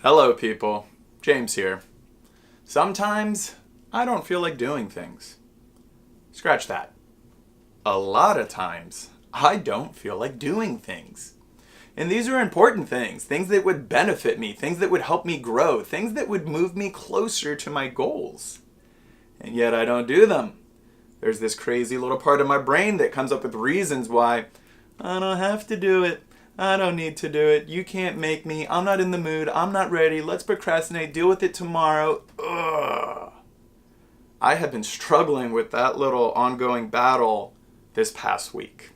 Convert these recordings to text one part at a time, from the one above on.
Hello people, James here. Sometimes I don't feel like doing things. Scratch that. A lot of times I don't feel like doing things. And these are important things that would benefit me, things that would help me grow, things that would move me closer to my goals. And yet I don't do them. There's this crazy little part of my brain that comes up with reasons why I don't have to do it. I don't need to do it. You can't make me. I'm not in the mood. I'm not ready. Let's procrastinate. Deal with it tomorrow. Ugh. I have been struggling with that little ongoing battle this past week.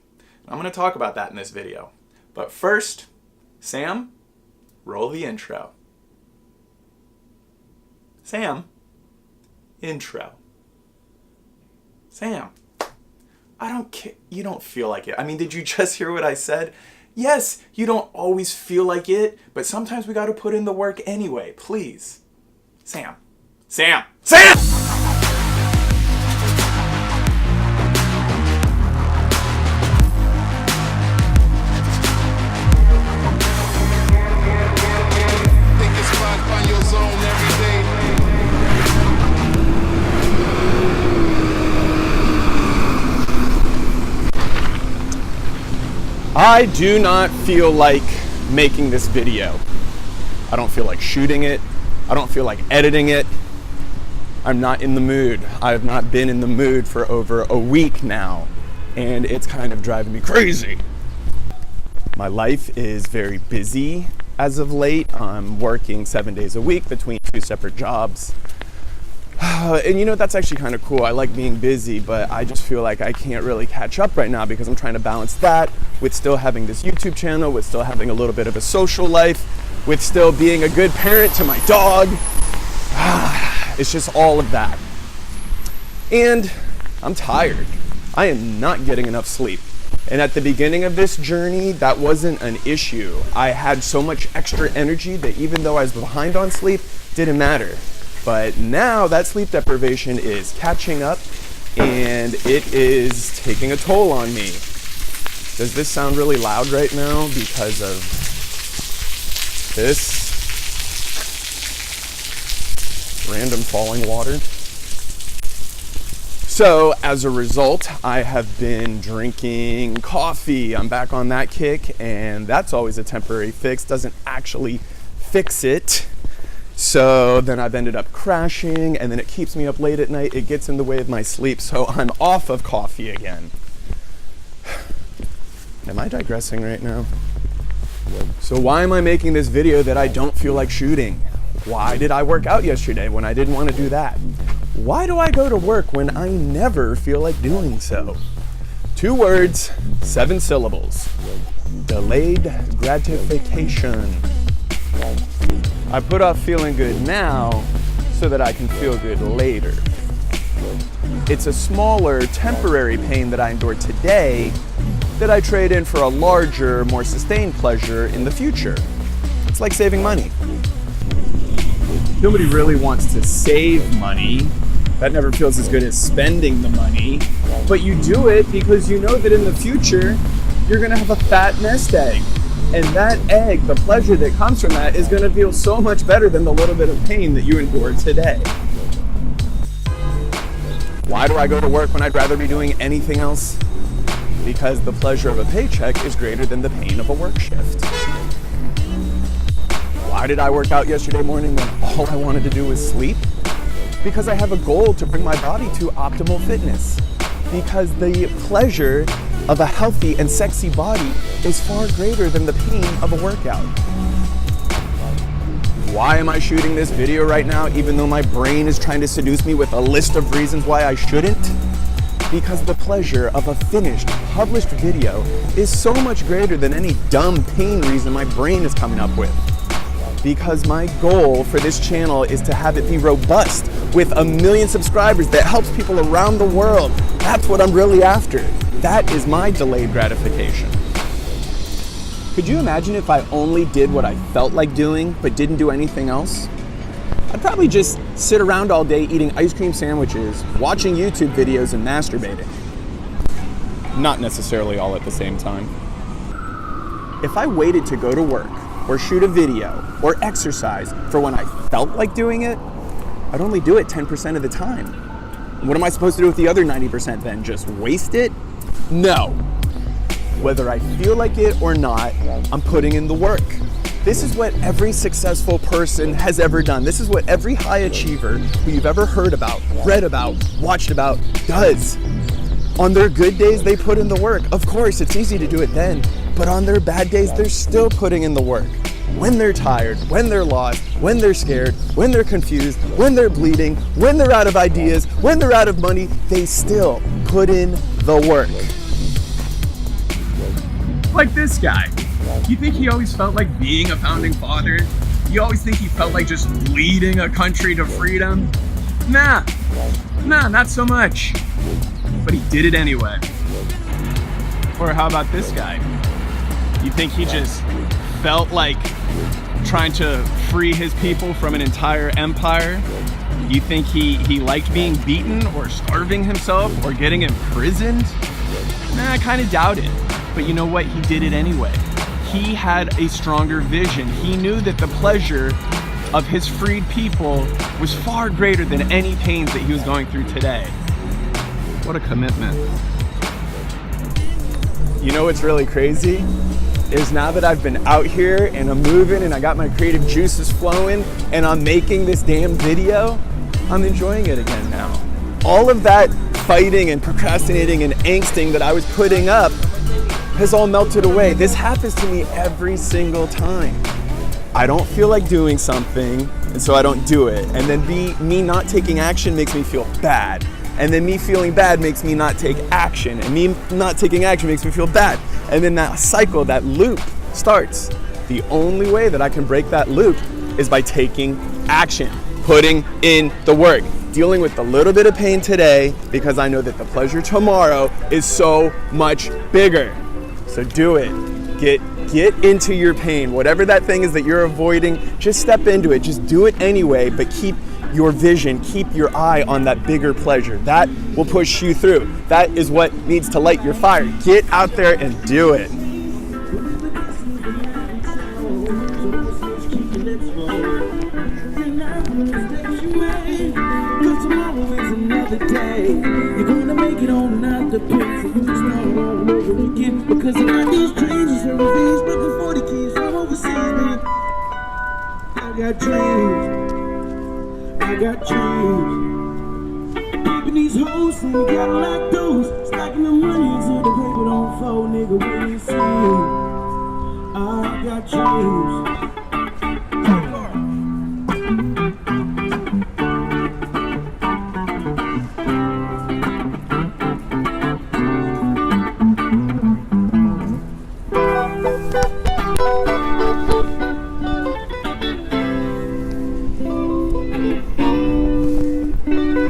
I'm going to talk about that in this video. But first, Sam, roll the intro. Sam, intro. Sam, I don't care. You don't feel like it. I mean, did you just hear what I said? Yes, you don't always feel like it, but sometimes we got to put in the work anyway. Please. Sam. Sam. Sam! I do not feel like making this video. I don't feel like shooting it. I don't feel like editing it. I'm not in the mood. I've not been in the mood for over a week now, and it's kind of driving me crazy. My life is very busy as of late. I'm working 7 days a week between 2 separate jobs. And you know, that's actually kind of cool. I like being busy, but I just feel like I can't really catch up right now because I'm trying to balance that with still having this YouTube channel, with still having a little bit of a social life, with still being a good parent to my dog. It's just all of that. And I'm tired. I am not getting enough sleep. And at the beginning of this journey, that wasn't an issue. I had so much extra energy that even though I was behind on sleep, didn't matter. But now that sleep deprivation is catching up and it is taking a toll on me. Does this sound really loud right now because of this random falling water? So as a result, I have been drinking coffee. I'm back on that kick, and that's always a temporary fix. Doesn't actually fix it. So then I've ended up crashing, and then it keeps me up late at night. It gets in the way of my sleep, so I'm off of coffee again. Am I digressing right now? So why am I making this video that I don't feel like shooting? Why did I work out yesterday when I didn't want to do that? Why do I go to work when I never feel like doing so? 2 words, 7 syllables. Delayed gratification. I put off feeling good now so that I can feel good later. It's a smaller, temporary pain that I endure today that I trade in for a larger, more sustained pleasure in the future. It's like saving money. Nobody really wants to save money. That never feels as good as spending the money. But you do it because you know that in the future, you're gonna have a fat nest egg. And that egg, the pleasure that comes from that, is going to feel so much better than the little bit of pain that you endured today. Why do I go to work when I'd rather be doing anything else? Because the pleasure of a paycheck is greater than the pain of a work shift. Why did I work out yesterday morning when all I wanted to do was sleep? Because I have a goal to bring my body to optimal fitness. Because the pleasure of a healthy and sexy body is far greater than the pain of a workout. Why am I shooting this video right now even though my brain is trying to seduce me with a list of reasons why I shouldn't? Because the pleasure of a finished, published video is so much greater than any dumb pain reason my brain is coming up with. Because my goal for this channel is to have it be robust with 1 million subscribers that helps people around the world. That's what I'm really after. That is my delayed gratification. Could you imagine if I only did what I felt like doing, but didn't do anything else? I'd probably just sit around all day eating ice cream sandwiches, watching YouTube videos, and masturbating. Not necessarily all at the same time. If I waited to go to work or shoot a video or exercise for when I felt like doing it, I'd only do it 10% of the time. What am I supposed to do with the other 90% then? Just waste it? No. Whether I feel like it or not, I'm putting in the work. This is what every successful person has ever done. This is what every high achiever who you've ever heard about, read about, watched about does. On their good days, they put in the work. Of course, it's easy to do it then, but on their bad days, they're still putting in the work. When they're tired, when they're lost, when they're scared, when they're confused, when they're bleeding, when they're out of ideas, when they're out of money, they still put in the work. Like this guy. You think he always felt like being a founding father? You always think he felt like just leading a country to freedom? Nah, not so much. But he did it anyway. Or how about this guy? You think he just felt like trying to free his people from an entire empire? You think he liked being beaten or starving himself or getting imprisoned? Nah, I kind of doubt it. But you know what? He did it anyway. He had a stronger vision. He knew that the pleasure of his freed people was far greater than any pains that he was going through today. What a commitment. You know what's really crazy? Is now that I've been out here and I'm moving and I got my creative juices flowing and I'm making this damn video, I'm enjoying it again now. All of that fighting and procrastinating and angsting that I was putting up has all melted away. This happens to me every single time. I don't feel like doing something, and so I don't do it. And then me not taking action makes me feel bad. And then me feeling bad makes me not take action. And me not taking action makes me feel bad. And then that cycle, that loop starts. The only way that I can break that loop is by taking action, putting in the work, dealing with a little bit of pain today because I know that the pleasure tomorrow is so much bigger. So do it. Get into your pain. Whatever that thing is that you're avoiding, just step into it. Just do it anyway, but keep your vision, keep your eye on that bigger pleasure. That will push you through. That is what needs to light your fire. Get out there and do it. You're gonna make it on out the pit for you to start all over again. Because I got these dreams and revenge, looking for the keys from overseas, man. I got dreams. Keeping these hoes and you gotta like those. Stacking the money until the paper don't fold, nigga, when you see it. I got dreams.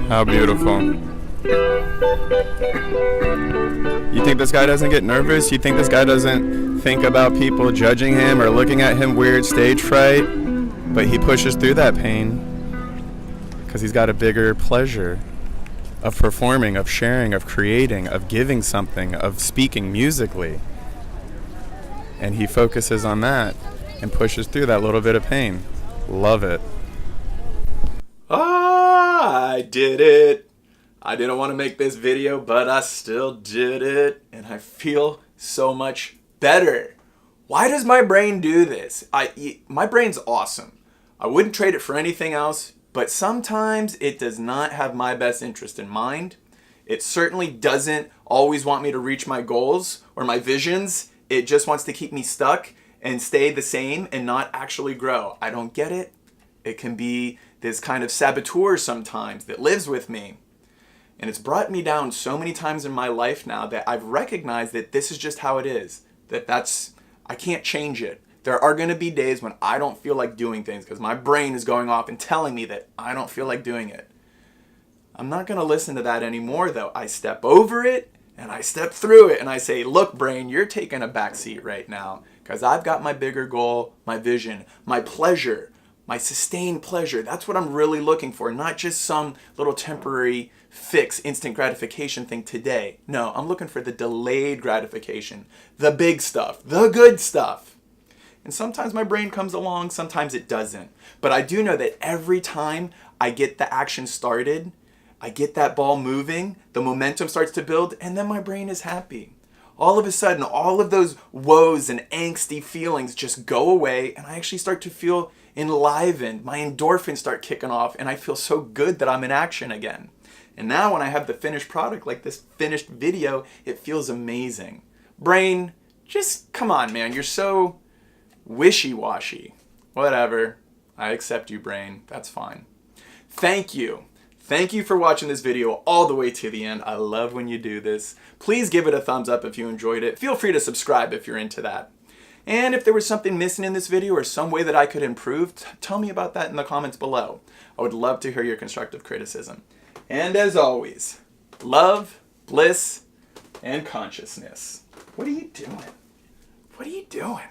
How beautiful. You think this guy doesn't get nervous? You think this guy doesn't think about people judging him or looking at him weird stage fright? But he pushes through that pain because he's got a bigger pleasure of performing, of sharing, of creating, of giving something, of speaking musically. And he focuses on that and pushes through that little bit of pain. Love it. I did it. I didn't want to make this video, but I still did it. And I feel so much better. Why does my brain do this? My brain's awesome. I wouldn't trade it for anything else, but sometimes it does not have my best interest in mind. It certainly doesn't always want me to reach my goals or my visions. It just wants to keep me stuck and stay the same and not actually grow. I don't get it. It can be this kind of saboteur sometimes that lives with me. And it's brought me down so many times in my life now that I've recognized that this is just how it is. I can't change it. There are going to be days when I don't feel like doing things because my brain is going off and telling me that I don't feel like doing it. I'm not going to listen to that anymore though. I step over it and I step through it and I say, look brain, you're taking a back seat right now because I've got my bigger goal, my vision, my pleasure, my sustained pleasure. That's what I'm really looking for, not just some little temporary fix, instant gratification thing today. No, I'm looking for the delayed gratification, the big stuff, the good stuff. And sometimes my brain comes along, sometimes it doesn't. But I do know that every time I get the action started, I get that ball moving, the momentum starts to build, and then my brain is happy. All of a sudden, all of those woes and angsty feelings just go away, and I actually start to feel enlivened. My endorphins start kicking off, and I feel so good that I'm in action again. And now when I have the finished product, like this finished video, it feels amazing. Brain, just come on, man. You're so wishy-washy. Whatever. I accept you, brain. That's fine. Thank you. Thank you for watching this video all the way to the end. I love when you do this. Please give it a thumbs up if you enjoyed it. Feel free to subscribe if you're into that. And if there was something missing in this video or some way that I could improve, tell me about that in the comments below. I would love to hear your constructive criticism. And as always, love, bliss, and consciousness. What are you doing? What are you doing?